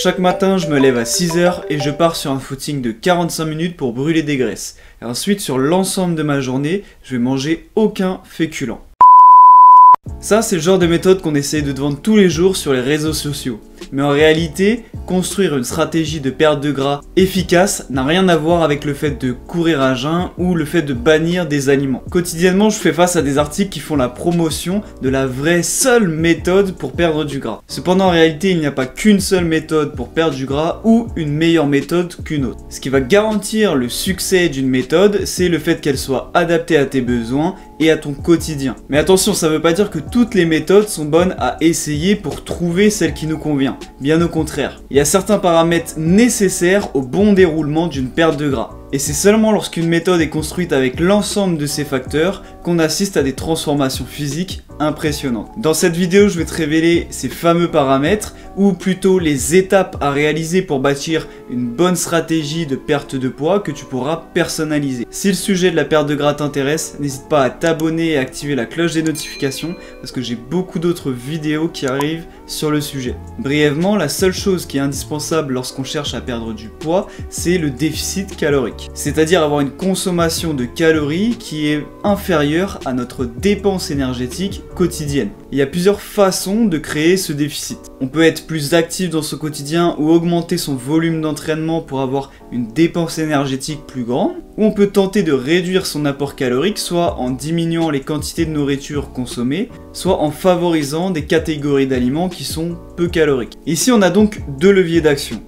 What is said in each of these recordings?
Chaque matin, je me lève à 6 h et je pars sur un footing de 45 minutes pour brûler des graisses. Et ensuite, sur l'ensemble de ma journée, je vais manger aucun féculent. Ça, c'est le genre de méthode qu'on essaye de te vendre tous les jours sur les réseaux sociaux. Mais en réalité, construire une stratégie de perte de gras efficace n'a rien à voir avec le fait de courir à jeun ou le fait de bannir des aliments. Quotidiennement, je fais face à des articles qui font la promotion de la vraie seule méthode pour perdre du gras. Cependant, en réalité, il n'y a pas qu'une seule méthode pour perdre du gras ou une meilleure méthode qu'une autre. Ce qui va garantir le succès d'une méthode, c'est le fait qu'elle soit adaptée à tes besoins et à ton quotidien. Mais attention, ça ne veut pas dire que toutes les méthodes sont bonnes à essayer pour trouver celle qui nous convient. Bien au contraire, il y a certains paramètres nécessaires au bon déroulement d'une perte de gras. Et c'est seulement lorsqu'une méthode est construite avec l'ensemble de ces facteurs qu'on assiste à des transformations physiques impressionnantes. Dans cette vidéo, je vais te révéler ces fameux paramètres, ou plutôt les étapes à réaliser pour bâtir une bonne stratégie de perte de poids que tu pourras personnaliser. Si le sujet de la perte de gras t'intéresse, n'hésite pas à t'abonner et à activer la cloche des notifications parce que j'ai beaucoup d'autres vidéos qui arrivent sur le sujet. Brièvement, la seule chose qui est indispensable lorsqu'on cherche à perdre du poids, c'est le déficit calorique. C'est-à-dire avoir une consommation de calories qui est inférieure à notre dépense énergétique quotidienne. Il y a plusieurs façons de créer ce déficit. On peut être plus actif dans son quotidien ou augmenter son volume d'entraînement pour avoir une dépense énergétique plus grande, ou on peut tenter de réduire son apport calorique, soit en diminuant les quantités de nourriture consommées, soit en favorisant des catégories d'aliments qui sont peu caloriques. Ici, on a donc deux leviers d'action.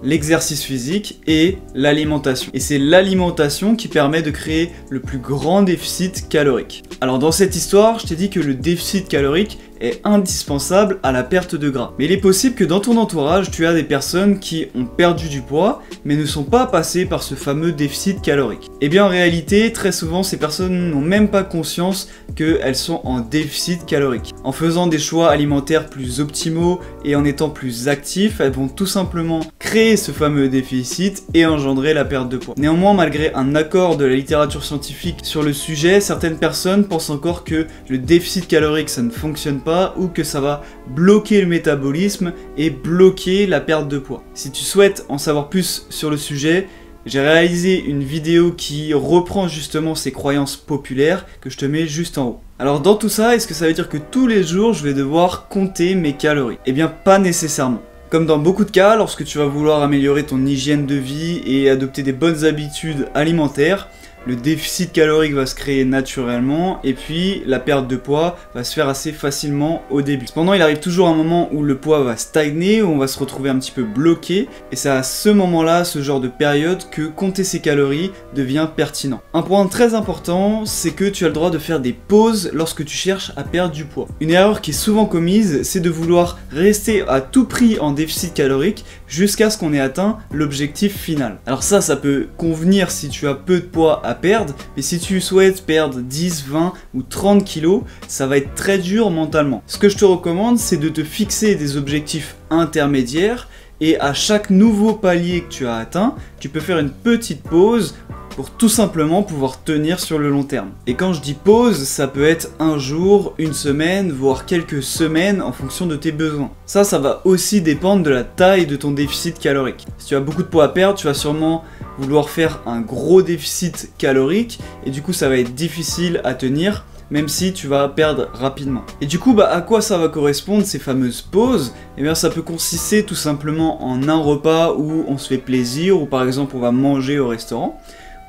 L'exercice physique et l'alimentation. Et c'est l'alimentation qui permet de créer le plus grand déficit calorique. Alors dans cette histoire, je t'ai dit que le déficit calorique est indispensable à la perte de gras. Mais il est possible que dans ton entourage, tu as des personnes qui ont perdu du poids, mais ne sont pas passées par ce fameux déficit calorique. Et bien en réalité, très souvent, ces personnes n'ont même pas conscience qu'elles sont en déficit calorique. En faisant des choix alimentaires plus optimaux et en étant plus actifs, elles vont tout simplement créer ce fameux déficit et engendrer la perte de poids. Néanmoins, malgré un accord de la littérature scientifique sur le sujet, certaines personnes pensent encore que le déficit calorique ça ne fonctionne pas ou que ça va bloquer le métabolisme et bloquer la perte de poids. Si tu souhaites en savoir plus sur le sujet, j'ai réalisé une vidéo qui reprend justement ces croyances populaires que je te mets juste en haut. Alors dans tout ça, est-ce que ça veut dire que tous les jours je vais devoir compter mes calories? Eh bien pas nécessairement. Comme dans beaucoup de cas, lorsque tu vas vouloir améliorer ton hygiène de vie et adopter des bonnes habitudes alimentaires, le déficit calorique va se créer naturellement et puis la perte de poids va se faire assez facilement au début. Cependant, il arrive toujours un moment où le poids va stagner, où on va se retrouver un petit peu bloqué et c'est à ce moment-là, ce genre de période, que compter ses calories devient pertinent. Un point très important, c'est que tu as le droit de faire des pauses lorsque tu cherches à perdre du poids. Une erreur qui est souvent commise, c'est de vouloir rester à tout prix en déficit calorique jusqu'à ce qu'on ait atteint l'objectif final. Alors ça peut convenir si tu as peu de poids à perdre, mais si tu souhaites perdre 10, 20 ou 30 kilos, ça va être très dur mentalement. Ce que je te recommande, c'est de te fixer des objectifs intermédiaires et à chaque nouveau palier que tu as atteint, tu peux faire une petite pause pour tout simplement pouvoir tenir sur le long terme. Et quand je dis pause, ça peut être un jour, une semaine, voire quelques semaines en fonction de tes besoins. Ça va aussi dépendre de la taille de ton déficit calorique. Si tu as beaucoup de poids à perdre, tu vas sûrement vouloir faire un gros déficit calorique et du coup ça va être difficile à tenir même si tu vas perdre rapidement. Et du coup, à quoi ça va correspondre ces fameuses pauses? Eh bien ça peut consister tout simplement en un repas où on se fait plaisir, ou par exemple on va manger au restaurant.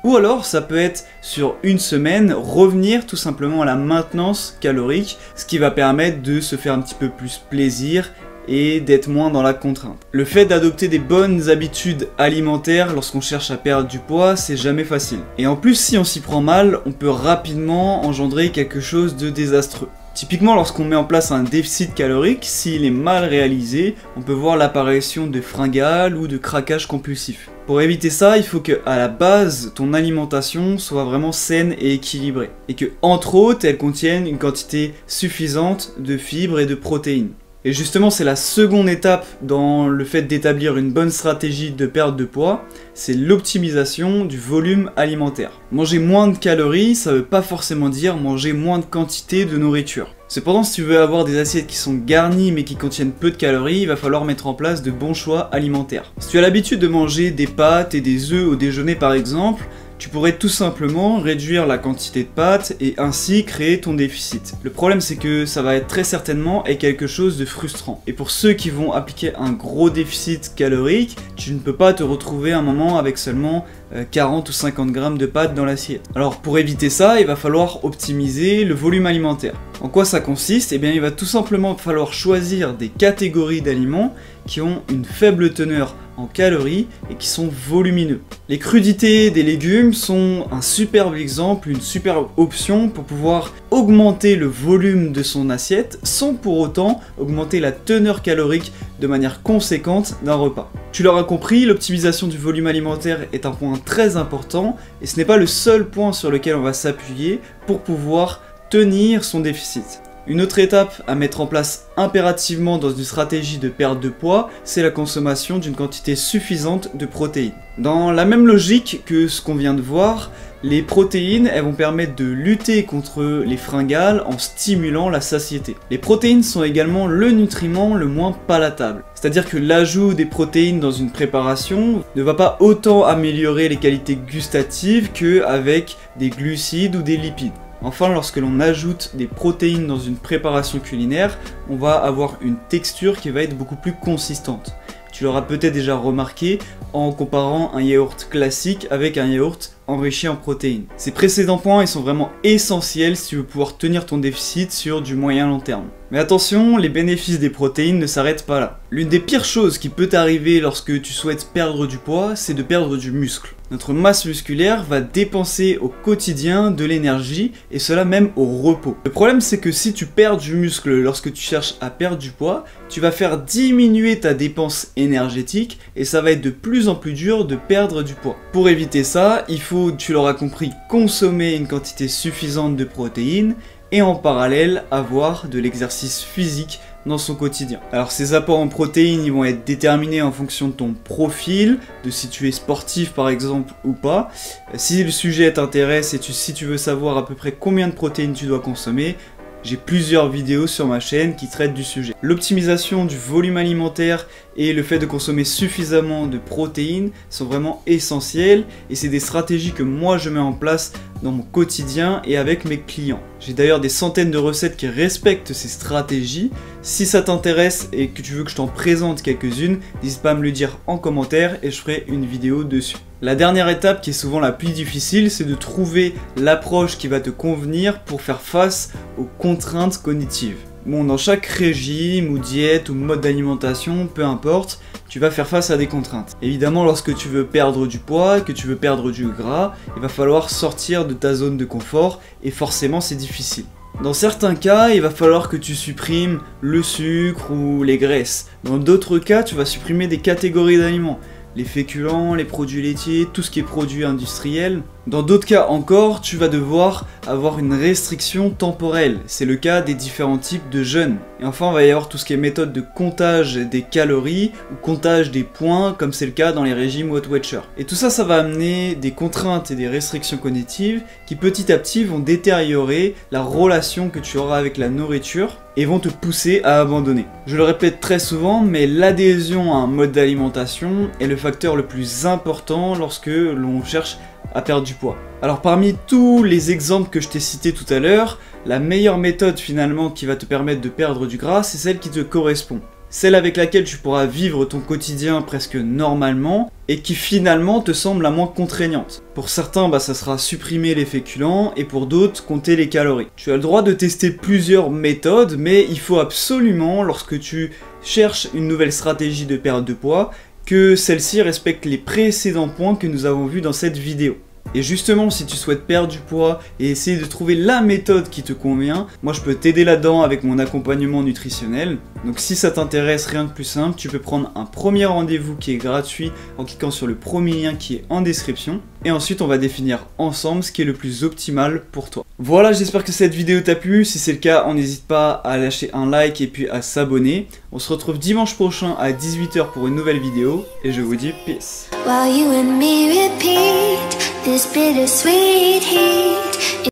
Ou alors ça peut être sur une semaine, revenir tout simplement à la maintenance calorique, ce qui va permettre de se faire un petit peu plus plaisir et d'être moins dans la contrainte. Le fait d'adopter des bonnes habitudes alimentaires lorsqu'on cherche à perdre du poids, c'est jamais facile. Et en plus, si on s'y prend mal, on peut rapidement engendrer quelque chose de désastreux. Typiquement, lorsqu'on met en place un déficit calorique, s'il est mal réalisé, on peut voir l'apparition de fringales ou de craquage compulsif. Pour éviter ça, il faut que, à la base, ton alimentation soit vraiment saine et équilibrée. Et que, entre autres, elle contienne une quantité suffisante de fibres et de protéines. Et justement, c'est la seconde étape dans le fait d'établir une bonne stratégie de perte de poids, c'est l'optimisation du volume alimentaire. Manger moins de calories, ça veut pas forcément dire manger moins de quantité de nourriture. Cependant, si tu veux avoir des assiettes qui sont garnies mais qui contiennent peu de calories, il va falloir mettre en place de bons choix alimentaires. Si tu as l'habitude de manger des pâtes et des œufs au déjeuner par exemple, tu pourrais tout simplement réduire la quantité de pâtes et ainsi créer ton déficit. Le problème c'est que ça va être très certainement quelque chose de frustrant. Et pour ceux qui vont appliquer un gros déficit calorique, tu ne peux pas te retrouver un moment avec seulement 40 ou 50 grammes de pâtes dans l'assiette. Alors pour éviter ça, il va falloir optimiser le volume alimentaire. En quoi ça consiste? Eh bien il va tout simplement falloir choisir des catégories d'aliments qui ont une faible teneur en calories et qui sont volumineux. Les crudités des légumes sont un superbe exemple, une superbe option pour pouvoir augmenter le volume de son assiette sans pour autant augmenter la teneur calorique de manière conséquente d'un repas. Tu l'auras compris, l'optimisation du volume alimentaire est un point très important et ce n'est pas le seul point sur lequel on va s'appuyer pour pouvoir tenir son déficit. Une autre étape à mettre en place impérativement dans une stratégie de perte de poids, c'est la consommation d'une quantité suffisante de protéines. Dans la même logique que ce qu'on vient de voir, les protéines elles vont permettre de lutter contre les fringales en stimulant la satiété. Les protéines sont également le nutriment le moins palatable. C'est-à-dire que l'ajout des protéines dans une préparation ne va pas autant améliorer les qualités gustatives qu'avec des glucides ou des lipides. Enfin, lorsque l'on ajoute des protéines dans une préparation culinaire, on va avoir une texture qui va être beaucoup plus consistante. Tu l'auras peut-être déjà remarqué en comparant un yaourt classique avec un yaourt enrichi en protéines. Ces précédents points ils sont vraiment essentiels si tu veux pouvoir tenir ton déficit sur du moyen long terme. Mais attention, les bénéfices des protéines ne s'arrêtent pas là. L'une des pires choses qui peut t'arriver lorsque tu souhaites perdre du poids, c'est de perdre du muscle. Notre masse musculaire va dépenser au quotidien de l'énergie et cela même au repos. Le problème c'est que si tu perds du muscle lorsque tu cherches à perdre du poids, tu vas faire diminuer ta dépense énergétique et ça va être de plus en plus dur de perdre du poids. Pour éviter ça, il faut, tu l'auras compris, consommer une quantité suffisante de protéines et en parallèle avoir de l'exercice physique dans son quotidien. Alors ces apports en protéines ils vont être déterminés en fonction de ton profil, de si tu es sportif par exemple ou pas. Si le sujet t'intéresse et si tu veux savoir à peu près combien de protéines tu dois consommer, j'ai plusieurs vidéos sur ma chaîne qui traitent du sujet. L'optimisation du volume alimentaire et le fait de consommer suffisamment de protéines sont vraiment essentiels et c'est des stratégies que moi je mets en place dans mon quotidien et avec mes clients. J'ai d'ailleurs des centaines de recettes qui respectent ces stratégies. Si ça t'intéresse et que tu veux que je t'en présente quelques-unes, n'hésite pas à me le dire en commentaire et je ferai une vidéo dessus. La dernière étape qui est souvent la plus difficile, c'est de trouver l'approche qui va te convenir pour faire face aux contraintes cognitives. Bon, dans chaque régime ou diète ou mode d'alimentation, peu importe, tu vas faire face à des contraintes. Évidemment, lorsque tu veux perdre du poids, que tu veux perdre du gras, il va falloir sortir de ta zone de confort et forcément c'est difficile. Dans certains cas, il va falloir que tu supprimes le sucre ou les graisses. Dans d'autres cas, tu vas supprimer des catégories d'aliments. Les féculents, les produits laitiers, tout ce qui est produits industriels. Dans d'autres cas encore, tu vas devoir avoir une restriction temporelle. C'est le cas des différents types de jeûnes. Et enfin, il va y avoir tout ce qui est méthode de comptage des calories ou comptage des points, comme c'est le cas dans les régimes Weight Watcher. Et tout ça, ça va amener des contraintes et des restrictions cognitives qui petit à petit vont détériorer la relation que tu auras avec la nourriture et vont te pousser à abandonner. Je le répète très souvent, mais l'adhésion à un mode d'alimentation est le facteur le plus important lorsque l'on cherche à perdre du poids. Alors parmi tous les exemples que je t'ai cités tout à l'heure, la meilleure méthode finalement qui va te permettre de perdre du gras, c'est celle qui te correspond. Celle avec laquelle tu pourras vivre ton quotidien presque normalement et qui finalement te semble la moins contraignante. Pour certains, ça sera supprimer les féculents et pour d'autres, compter les calories. Tu as le droit de tester plusieurs méthodes, mais il faut absolument, lorsque tu cherches une nouvelle stratégie de perte de poids, que celle-ci respecte les précédents points que nous avons vus dans cette vidéo. Et justement, si tu souhaites perdre du poids et essayer de trouver la méthode qui te convient, moi je peux t'aider là-dedans avec mon accompagnement nutritionnel. Donc si ça t'intéresse, rien de plus simple, tu peux prendre un premier rendez-vous qui est gratuit en cliquant sur le premier lien qui est en description. Et ensuite on va définir ensemble ce qui est le plus optimal pour toi. Voilà, j'espère que cette vidéo t'a plu. Si c'est le cas, on n'hésite pas à lâcher un like et puis à s'abonner. On se retrouve dimanche prochain à 18 h pour une nouvelle vidéo. Et je vous dis peace. While you and me repeat this bittersweet heat.